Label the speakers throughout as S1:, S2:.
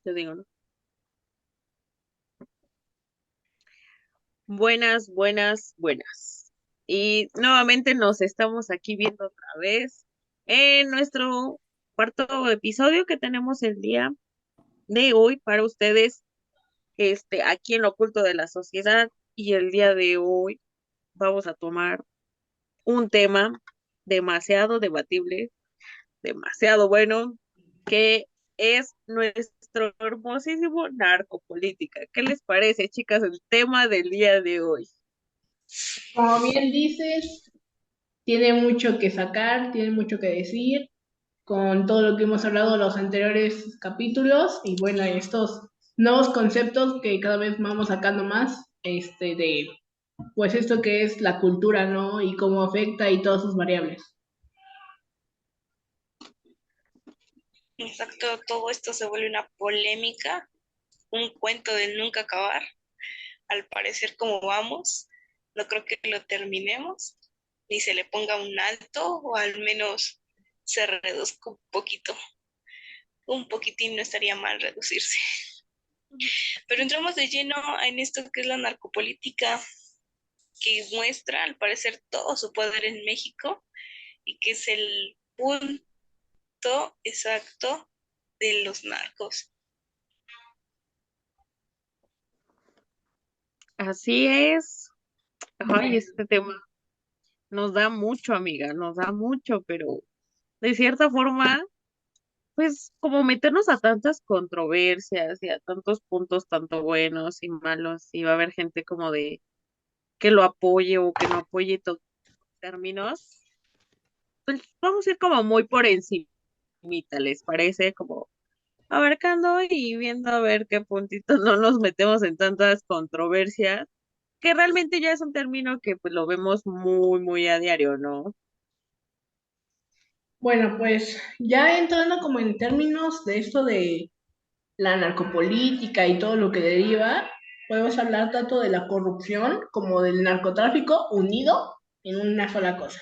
S1: Te digo, ¿no? Buenas, buenas, buenas. Y nuevamente nos estamos aquí viendo otra vez en nuestro cuarto episodio que tenemos el día de hoy para ustedes, aquí en lo oculto de la sociedad. Y el día de hoy vamos a tomar un tema demasiado debatible, demasiado bueno, que es nuestro hermosísimo narcopolítica. ¿Qué les parece, chicas, el tema del día de hoy?
S2: Como bien dices, tiene mucho que sacar, tiene mucho que decir con todo lo que hemos hablado en los anteriores capítulos y bueno, estos nuevos conceptos que cada vez vamos sacando más, de pues esto que es la cultura, ¿no? Y cómo afecta y todas sus variables.
S3: Exacto, todo esto se vuelve una polémica, un cuento de nunca acabar. Al parecer, como vamos, no creo que lo terminemos, ni se le ponga un alto, o al menos se reduzca un poquitín no estaría mal reducirse. Pero entramos de lleno en esto que es la narcopolítica, que muestra al parecer todo su poder en México y que es el punto exacto de los narcos.
S1: Así es. Ay, este tema nos da mucho, amiga, nos da mucho, pero de cierta forma, pues como meternos a tantas controversias y a tantos puntos tanto buenos y malos, y va a haber gente como de que lo apoye o que no apoye todos los términos, pues vamos a ir como muy por encimita, ¿les parece? Como abarcando y viendo a ver qué puntitos no nos metemos en tantas controversias, que realmente ya es un término que pues lo vemos muy, muy a diario, ¿no?
S2: Bueno, pues ya entrando como en términos de esto de la narcopolítica y todo lo que deriva, podemos hablar tanto de la corrupción como del narcotráfico unido en una sola cosa.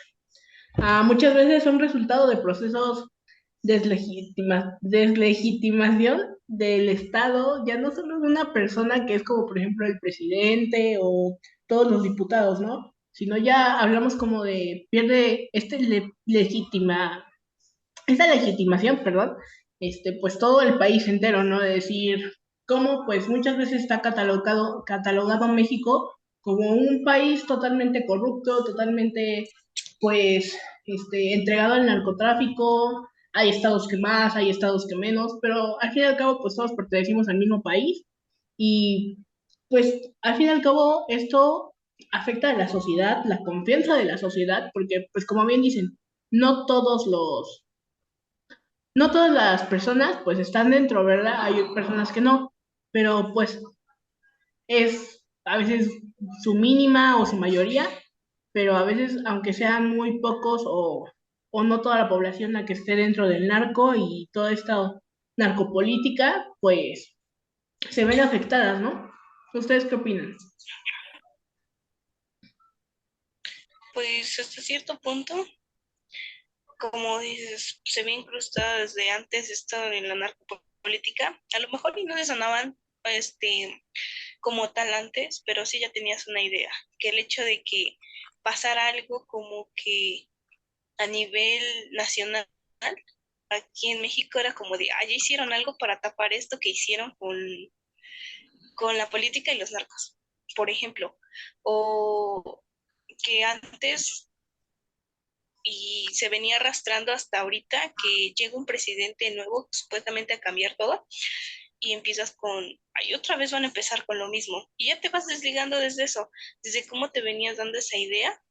S2: Muchas veces son resultado de procesos deslegitimación del Estado, ya no solo de una persona que es como por ejemplo el presidente o todos los diputados, ¿no? Sino ya hablamos como de pierde esta legitimación, perdón, pues todo el país entero, ¿no? De decir, cómo pues muchas veces está catalogado México como un país totalmente corrupto, totalmente, pues, entregado al narcotráfico, hay estados que más, hay estados que menos, pero al fin y al cabo, pues todos pertenecimos al mismo país y, pues, al fin y al cabo, esto afecta a la sociedad, la confianza de la sociedad, porque, pues, como bien dicen, no todos los no todas las personas pues están dentro, ¿verdad? Hay personas que no, pero pues es a veces su mínima o su mayoría, pero a veces aunque sean muy pocos o no toda la población la que esté dentro del narco y toda esta narcopolítica, pues se ven afectadas, ¿no? ¿Ustedes qué opinan?
S3: Pues hasta cierto punto, como dices, se ve incrustada desde antes esto en la narcopolítica. A lo mejor y no les sonaban como tal antes, pero sí ya tenías una idea, que el hecho de que pasara algo como que a nivel nacional, aquí en México era como de, ah, ya hicieron algo para tapar esto que hicieron con la política y los narcos, por ejemplo, o que antes y se venía arrastrando hasta ahorita que llega un presidente nuevo supuestamente a cambiar todo y empiezas con, ay, otra vez van a empezar con lo mismo y ya te vas desligando desde eso, desde cómo te venías dando esa idea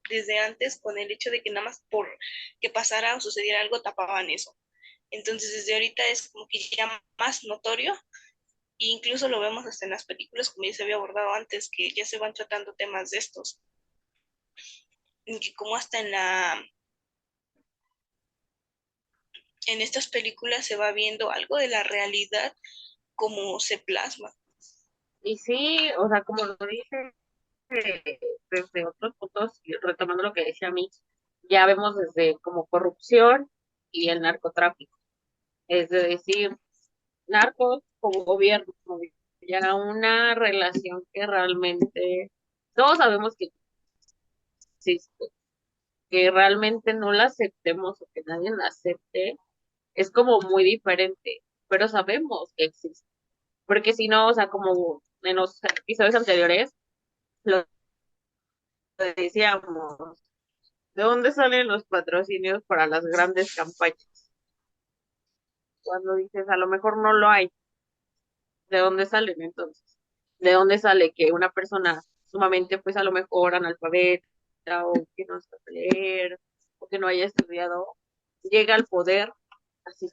S3: desde antes con el hecho de que nada más por que pasara o sucediera algo tapaban eso. Entonces desde ahorita es como que ya más notorio e incluso lo vemos hasta en las películas como ya se había abordado antes, que ya se van tratando temas de estos, que como hasta en estas películas se va viendo algo de la realidad como se plasma.
S1: Y sí, o sea, como lo dije desde otros puntos, y retomando lo que decía Mix, ya vemos desde como corrupción y el narcotráfico. Es de decir, narcos como gobierno, como ya una relación que realmente todos sabemos que existe, que realmente no la aceptemos o que nadie la acepte, es como muy diferente, pero sabemos que existe, porque si no, o sea, como en los episodios anteriores, lo decíamos, ¿de dónde salen los patrocinios para las grandes campañas? Cuando dices, a lo mejor no lo hay, ¿de dónde salen entonces? ¿De dónde sale que una persona sumamente, pues a lo mejor analfabeta o que no sabe leer o que no haya estudiado, llega al poder así?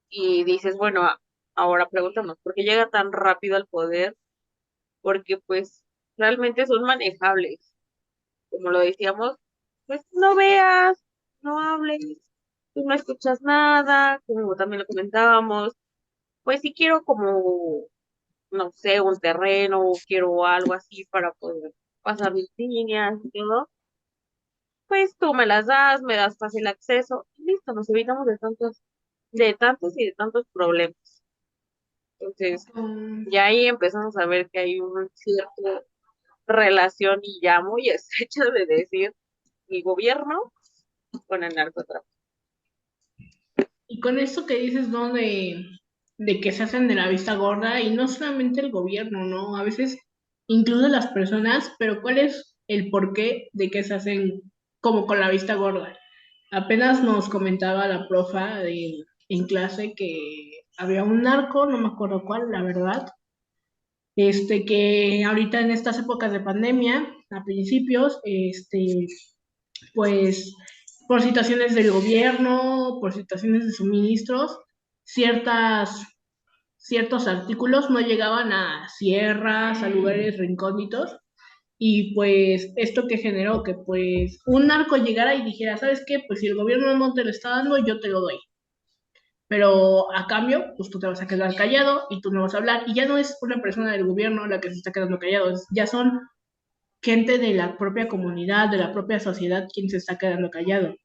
S1: Y dices, bueno, ahora preguntamos, ¿por qué llega tan rápido al poder? Porque pues realmente son manejables. Como lo decíamos, pues no veas, no hables, tú no escuchas nada, como también lo comentábamos, pues si quiero como, no sé, un terreno, o quiero algo así para poder pasar mis líneas y todo, pues tú me las das, me das fácil acceso, y listo, nos evitamos de y de tantos problemas. Entonces,
S2: Mm,
S1: ya ahí empezamos a ver que hay una cierta relación y ya muy estrecha de decir mi gobierno con el narcotráfico.
S2: Y con esto que dices, ¿no? De que se hacen de la vista gorda, y no solamente el gobierno, ¿no? A veces incluso las personas, pero ¿cuál es el porqué de que se hacen como con la vista gorda? Apenas nos comentaba la profa en clase que había un narco, no me acuerdo cuál, la verdad, que ahorita en estas épocas de pandemia, a principios, pues por situaciones del gobierno, por situaciones de suministros, ciertas, ciertos artículos no llegaban a sierras, a lugares recónditos, y pues esto que generó que pues un narco llegara y dijera, ¿sabes qué? Pues si el gobierno no te lo está dando, yo te lo doy. Pero a cambio, pues tú te vas a quedar callado y tú no vas a hablar. Y ya no es una persona del gobierno la que se está quedando callado, ya son gente de la propia comunidad, de la propia sociedad quien se está quedando callado.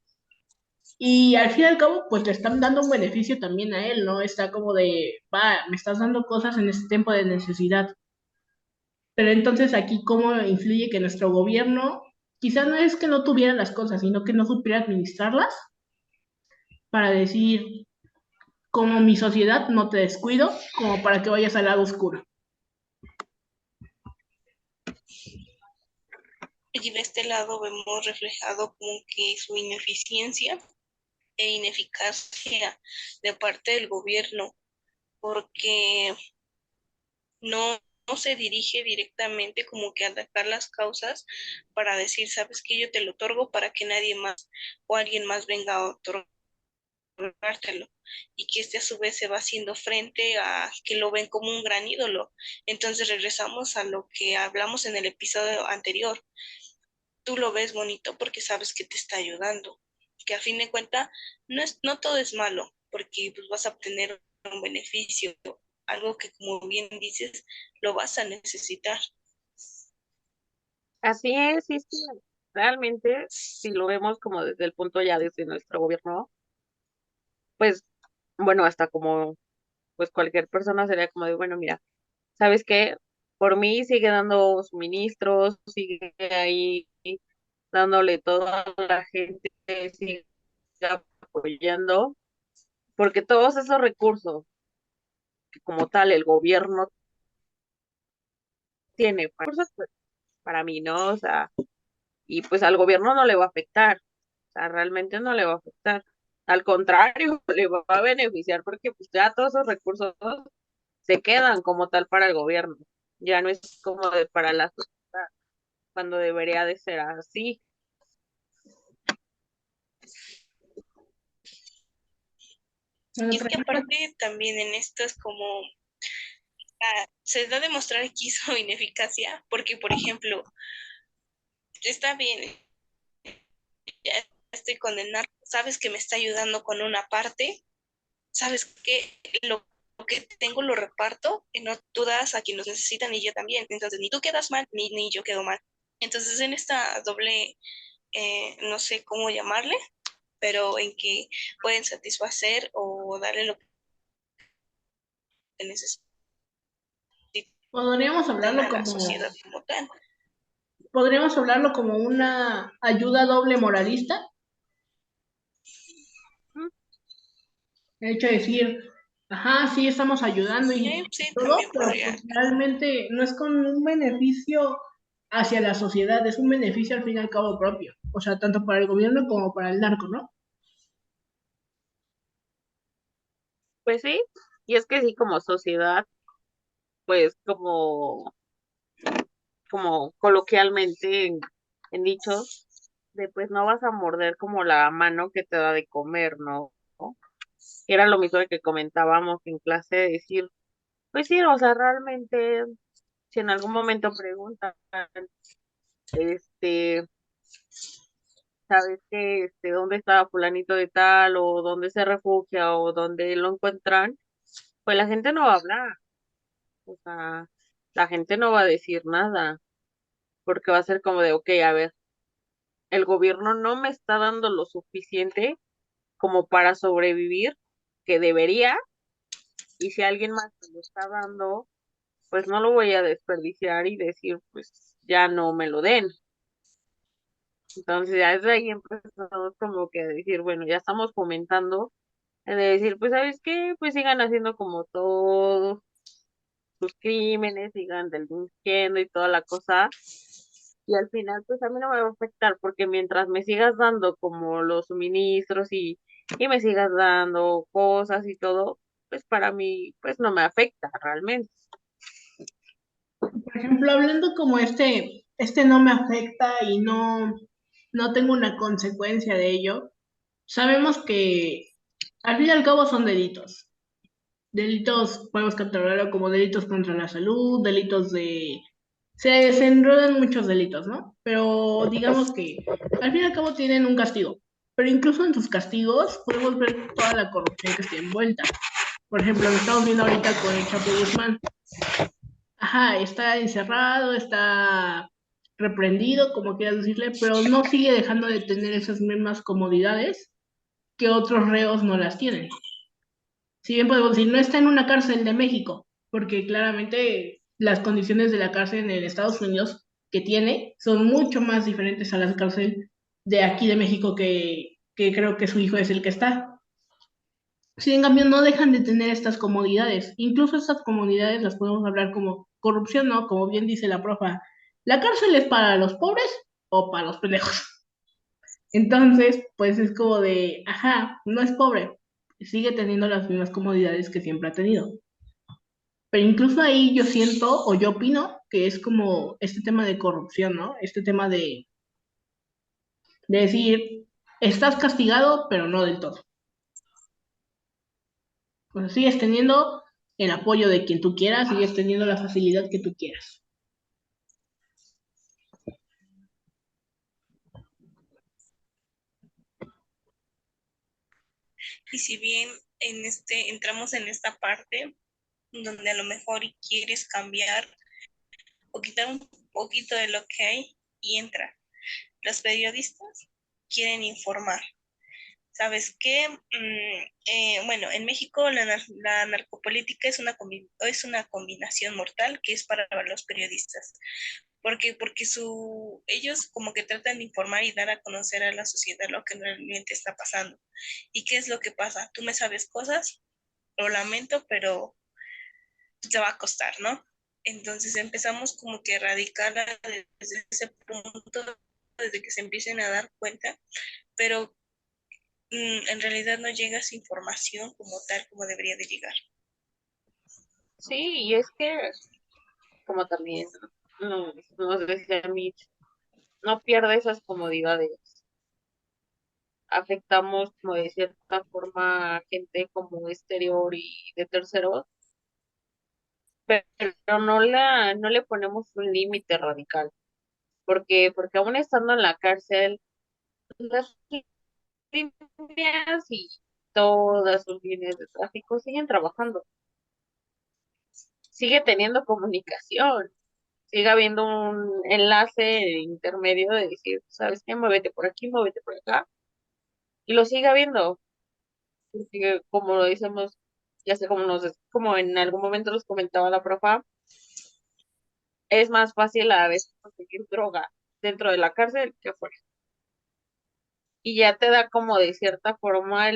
S2: Y al fin y al cabo, pues le están dando un beneficio también a él, ¿no? Está como de, va, me estás dando cosas en este tiempo de necesidad. Pero entonces aquí, ¿cómo influye que nuestro gobierno, quizás no es que no tuviera las cosas, sino que no supiera administrarlas para decir, como mi sociedad, no te descuido, como para que vayas al lado oscuro?
S3: Y de este lado vemos reflejado como que su ineficiencia e ineficacia de parte del gobierno, porque no se dirige directamente como que a atacar las causas para decir, sabes que yo te lo otorgo para que nadie más o alguien más venga a otorgártelo, y que este a su vez se va haciendo frente a que lo ven como un gran ídolo. Entonces regresamos a lo que hablamos en el episodio anterior. Tú lo ves bonito porque sabes que te está ayudando, que a fin de cuentas no todo es malo, porque pues, vas a obtener un beneficio, algo que como bien dices, lo vas a necesitar.
S1: Así es, sí, sí, realmente, si lo vemos como desde el punto ya desde nuestro gobierno, pues, bueno, hasta como, pues cualquier persona sería como de, bueno, mira, ¿sabes qué? Por mí sigue dando suministros, sigue ahí dándole toda la gente, sigue apoyando, porque todos esos recursos que como tal el gobierno tiene, recursos, pues, para mí, ¿no? O sea, y pues al gobierno no le va a afectar, o sea, realmente no le va a afectar. Al contrario, le va a beneficiar porque pues ya todos esos recursos se quedan como tal para el gobierno. Ya no es como de para la sociedad, cuando debería de ser así.
S2: Bueno,
S3: Y
S2: por
S3: es que
S2: ejemplo,
S3: aparte también en esto es como, se da a demostrar aquí su ineficacia, porque por ejemplo, está bien, ya estoy condenado, sabes que me está ayudando con una parte, sabes que lo que tengo lo reparto, y no tú das a quienes los necesitan y yo también. Entonces, ni tú quedas mal, ni yo quedo mal. Entonces, en esta doble, no sé cómo llamarle, pero en que pueden satisfacer o darle lo que necesitan
S2: Podríamos hablarlo
S3: a la
S2: como,
S3: sociedad como tal.
S2: podríamos hablarlo como una ayuda doble moralista.
S1: Mm,
S2: El hecho de decir, ajá, sí estamos ayudando y
S3: Sí,
S2: todo,
S3: también
S2: pero
S3: podría.
S2: pues realmente no es con un beneficio hacia la sociedad, es un beneficio al fin y al cabo propio. O sea, tanto para el gobierno como para el narco, ¿no?
S1: pues sí, y es que sí, como sociedad, pues como coloquialmente en dichos, de pues no vas a morder como la mano que te da de comer, ¿no? ¿No? Era lo mismo que comentábamos en clase, de decir, pues sí, o sea, realmente, si en algún momento preguntan, este, ¿sabes qué? ¿Dónde está fulanito de tal? O dónde se refugia o dónde lo encuentran, pues la gente no va a hablar, o sea, la gente no va a decir nada, porque va a ser como de, ok, a ver, el gobierno no me está dando lo suficiente como para sobrevivir, que debería, y si alguien más me lo está dando, pues no lo voy a desperdiciar y decir, pues ya no me lo den. Entonces ya desde ahí empezamos como que a decir, bueno, ya estamos fomentando, de decir, pues ¿sabes qué? Pues sigan haciendo como todos sus crímenes, sigan delinquiendo y toda la cosa. Y al final, pues a mí no me va a afectar, porque mientras me sigas dando como los suministros y me sigas dando cosas y todo, pues para mí, pues no me afecta realmente.
S2: Por ejemplo, hablando como este no me afecta y no tengo una consecuencia de ello, sabemos que al fin y al cabo son delitos. Delitos podemos catalogarlo como delitos contra la salud, delitos de... Se enredan muchos delitos, ¿no? Pero digamos que al fin y al cabo tienen un castigo. Pero incluso en sus castigos podemos ver toda la corrupción que está envuelta. Por ejemplo, lo estamos viendo ahorita con el Chapo Guzmán. Ajá, está encerrado, está reprendido, como quieras decirle, pero no sigue dejando de tener esas mismas comodidades que otros reos no las tienen. Si bien podemos decir, no está en una cárcel de México, porque claramente las condiciones de la cárcel en Estados Unidos que tiene son mucho más diferentes a la cárcel de aquí de México que creo que su hijo es el que está. Sin en cambio, no dejan de tener estas comodidades. Incluso estas comodidades las podemos hablar como corrupción, ¿no? Como bien dice la profa, ¿la cárcel es para los pobres o para los pendejos? Entonces, pues es como de, ajá, no es pobre, sigue teniendo las mismas comodidades que siempre ha tenido. Pero incluso ahí yo siento o yo opino que es como este tema de corrupción, ¿no? Este tema de decir, estás castigado, pero no del todo. Pues sigues teniendo el apoyo de quien tú quieras, sigues teniendo la facilidad que tú quieras.
S3: Y si bien entramos en esta parte donde a lo mejor quieres cambiar o quitar un poquito de lo que hay y entra. Los periodistas quieren informar. ¿Sabes qué? Bueno, en México la narcopolítica es una combinación mortal que es para los periodistas. ¿Por qué? Porque ellos como que tratan de informar y dar a conocer a la sociedad lo que realmente está pasando. ¿Y qué es lo que pasa? Tú me sabes cosas, lo lamento, pero te va a costar, ¿no? Entonces empezamos como que a erradicarla desde ese punto, desde que se empiecen a dar cuenta, pero en realidad no llega esa información como tal como debería de llegar.
S1: Sí, y es que, como también nos decía Mitch, no pierda esas comodidades. Afectamos, como de cierta forma, a gente como exterior y de terceros, pero no le ponemos un límite radical. Porque aún estando en la cárcel, las líneas y todas sus líneas de tráfico siguen trabajando, sigue teniendo comunicación, sigue habiendo un enlace intermedio de decir, ¿sabes qué? Muévete por aquí, muévete por acá, y lo sigue habiendo, porque como lo decimos, ya sé como en algún momento les comentaba la profa, es más fácil a veces conseguir droga dentro de la cárcel que afuera. Y ya te da como de cierta forma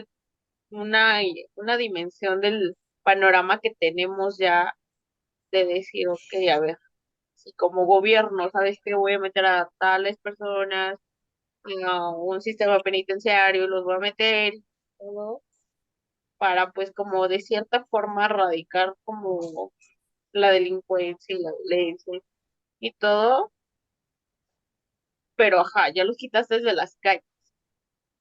S1: una dimensión del panorama que tenemos ya de decir, ok, a ver, si como gobierno sabes que voy a meter a tales personas a un sistema penitenciario, los voy a meter, todo, para pues como de cierta forma erradicar como la delincuencia y la violencia y todo, pero ajá, ya los quitaste de las calles,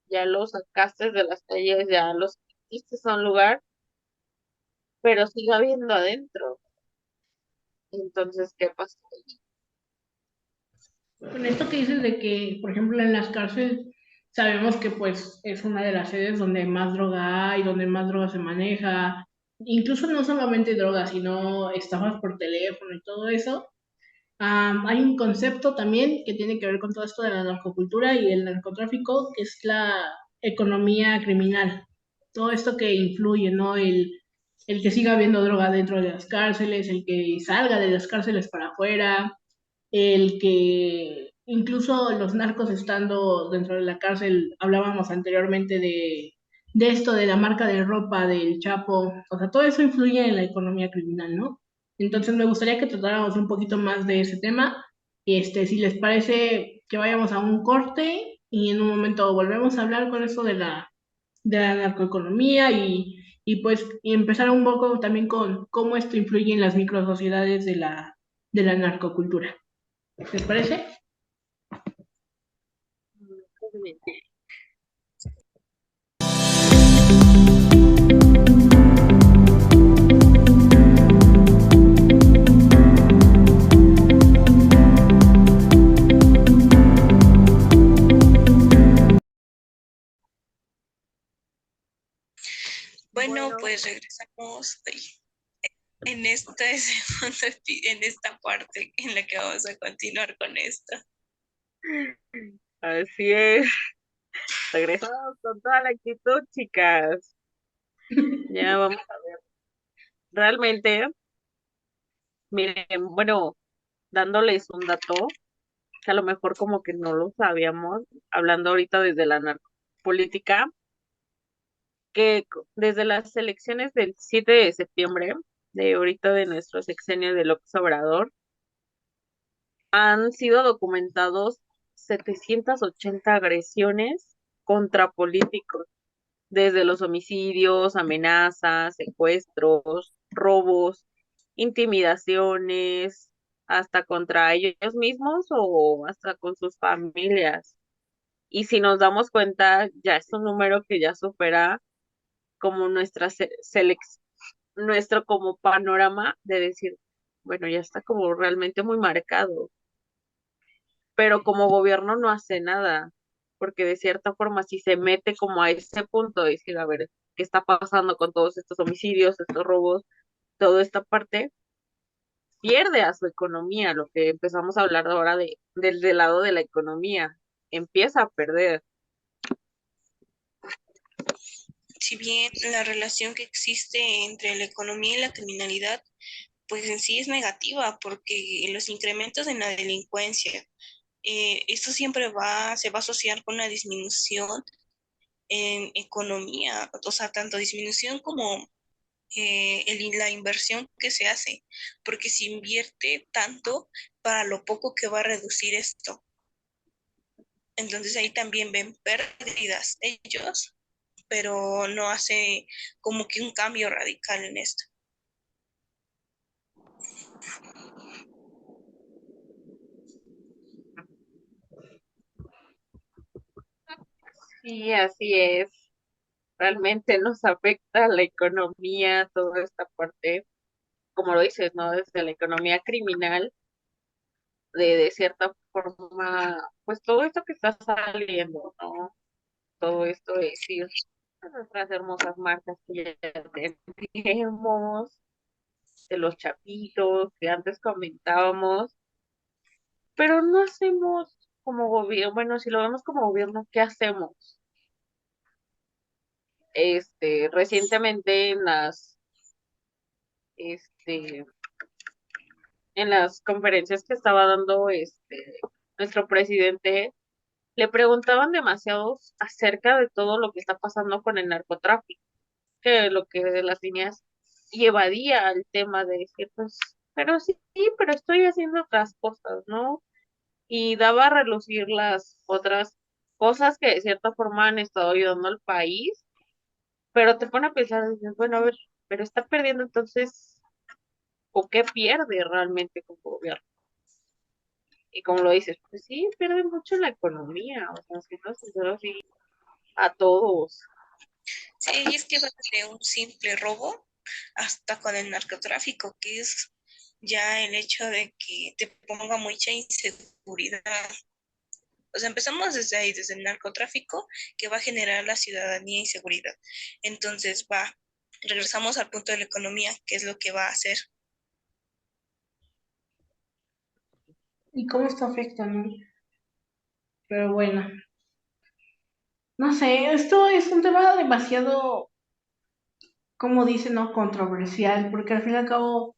S1: ya los sacaste de las calles, ya los quitaste a un lugar, pero sigue habiendo adentro. Entonces, ¿qué pasa?
S2: Con esto que dices de que, por ejemplo, en las cárceles sabemos que pues es una de las sedes donde más droga hay, donde más droga se maneja, incluso no solamente droga, sino estafas por teléfono y todo eso. Hay un concepto también que tiene que ver con todo esto de la narcocultura y el narcotráfico, que es la economía criminal. Todo esto que influye, ¿no? El que siga habiendo droga dentro de las cárceles, el que salga de las cárceles para afuera, el que incluso los narcos estando dentro de la cárcel, hablábamos anteriormente de esto, de la marca de ropa del Chapo, o sea, todo eso influye en la economía criminal, ¿no? Entonces me gustaría que tratáramos un poquito más de ese tema. Si les parece que vayamos a un corte y en un momento volvemos a hablar con eso de la narcoeconomía y pues y empezar un poco también con cómo esto influye en las microsociedades de la narcocultura. ¿Les parece?
S3: Bueno,
S1: Bueno,
S3: pues regresamos en esta en esta parte en la que vamos a continuar con esto.
S1: así es. Regresamos con toda la actitud, chicas. Ya vamos a ver. Realmente, miren, bueno, dándoles un dato que a lo mejor como que no lo sabíamos, hablando ahorita desde la narcopolítica, que desde las elecciones del 7 de septiembre, de ahorita de nuestro sexenio de López Obrador, han sido documentados 780 agresiones contra políticos, desde los homicidios, amenazas, secuestros, robos, intimidaciones, hasta contra ellos mismos o hasta con sus familias. Y si nos damos cuenta, ya es un número que ya supera como nuestro como panorama de decir, bueno, ya está como realmente muy marcado, pero como gobierno no hace nada, porque de cierta forma si se mete como a ese punto de decir, a ver, ¿qué está pasando con todos estos homicidios, estos robos, toda esta parte? Pierde a su economía, lo que empezamos a hablar ahora del lado de la economía, empieza a perder.
S3: Si bien la relación que existe entre la economía y la criminalidad, pues en sí es negativa, porque los incrementos en la delincuencia, esto siempre se va a asociar con una disminución en economía, o sea, tanto disminución como la inversión que se hace, porque se invierte tanto para lo poco que va a reducir esto. Entonces ahí también ven pérdidas ellos, pero no hace como que un cambio radical en esto.
S1: Sí, así es. Realmente nos afecta la economía, toda esta parte, como lo dices, ¿no? Desde la economía criminal, de cierta forma, pues todo esto que está saliendo, ¿no? Todo esto de decir nuestras hermosas marcas que ya tenemos, de los chapitos que antes comentábamos, pero no hacemos como gobierno, bueno, si lo vemos como gobierno, ¿qué hacemos? Recientemente en las este, en las conferencias que estaba dando nuestro presidente, le preguntaban demasiados acerca de todo lo que está pasando con el narcotráfico, que lo que de las líneas y evadía el tema de decir, pues, pero sí, pero estoy haciendo otras cosas, ¿no? Y daba a relucir las otras cosas que de cierta forma han estado ayudando al país, pero te pone a pensar, dices, bueno, a ver, pero está perdiendo entonces, ¿o qué pierde realmente como gobierno? Y como lo dices, pues sí, pierde mucho en la economía, o sea, si no, sinceros, sí, a todos.
S3: Sí, y es que va desde un simple robo hasta con el narcotráfico, que es ya el hecho de que te ponga mucha inseguridad. O sea, empezamos desde ahí, desde el narcotráfico, que va a generar la ciudadanía inseguridad. Entonces regresamos al punto de la economía, que es lo que va a hacer.
S2: ¿Y cómo esto afecta, no? Pero bueno, no sé, esto es un tema demasiado, como dicen, ¿no? Controversial, porque al fin y al cabo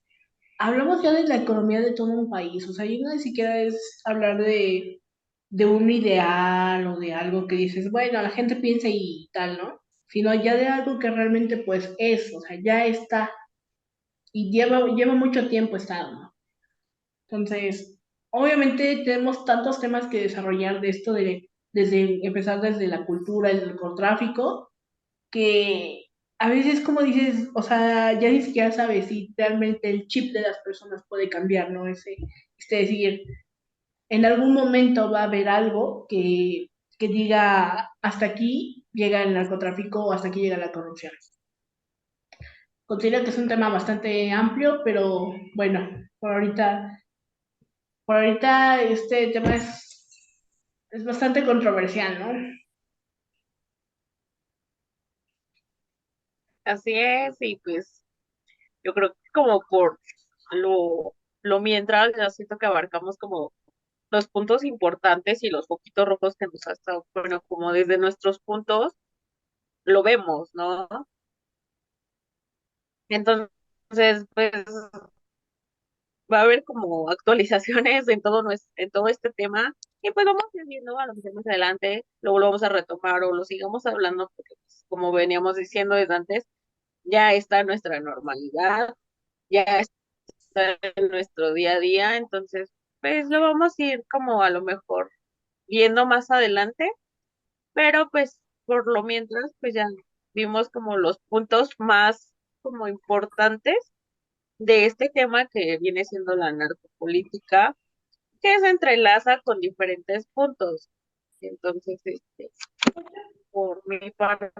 S2: hablamos ya de la economía de todo un país, o sea, y no ni siquiera es hablar de un ideal o de algo que dices, bueno, la gente piensa y tal, ¿no? Sino ya de algo que realmente pues es, o sea, ya está y lleva mucho tiempo estado, ¿no? Entonces, obviamente tenemos tantos temas que desarrollar de esto, desde empezar desde la cultura, el narcotráfico, que a veces, como dices, o sea, ya ni siquiera sabes si realmente el chip de las personas puede cambiar, ¿no? Es decir, en algún momento va a haber algo que diga, hasta aquí llega el narcotráfico o hasta aquí llega la corrupción. Considero que es un tema bastante amplio, pero bueno, por ahorita este tema es bastante controversial, ¿no?
S1: Así es, y pues yo creo que como por lo mientras, ya siento que abarcamos como los puntos importantes y los poquitos rojos que nos ha estado, bueno, como desde nuestros puntos lo vemos, ¿no? Entonces, pues va a haber como actualizaciones en en todo este tema y pues vamos a ir viendo a lo mejor más adelante, luego lo vamos a retomar o lo sigamos hablando porque pues, como veníamos diciendo desde antes, ya está nuestra normalidad, ya está en nuestro día a día, entonces pues lo vamos a ir como a lo mejor viendo más adelante, pero pues por lo mientras pues ya vimos como los puntos más como importantes de este tema que viene siendo la narcopolítica, que se entrelaza con diferentes puntos. Entonces, por mi parte,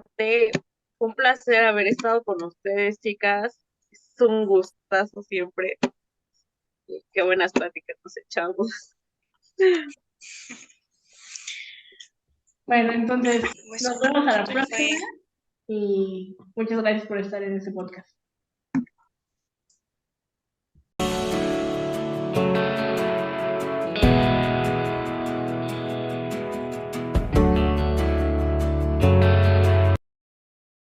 S1: fue un placer haber estado con ustedes, chicas. Es un gustazo siempre. Y qué buenas pláticas nos echamos.
S2: Bueno, entonces
S3: Pues
S2: nos vemos a la
S3: fue
S2: próxima y muchas gracias por estar en este podcast.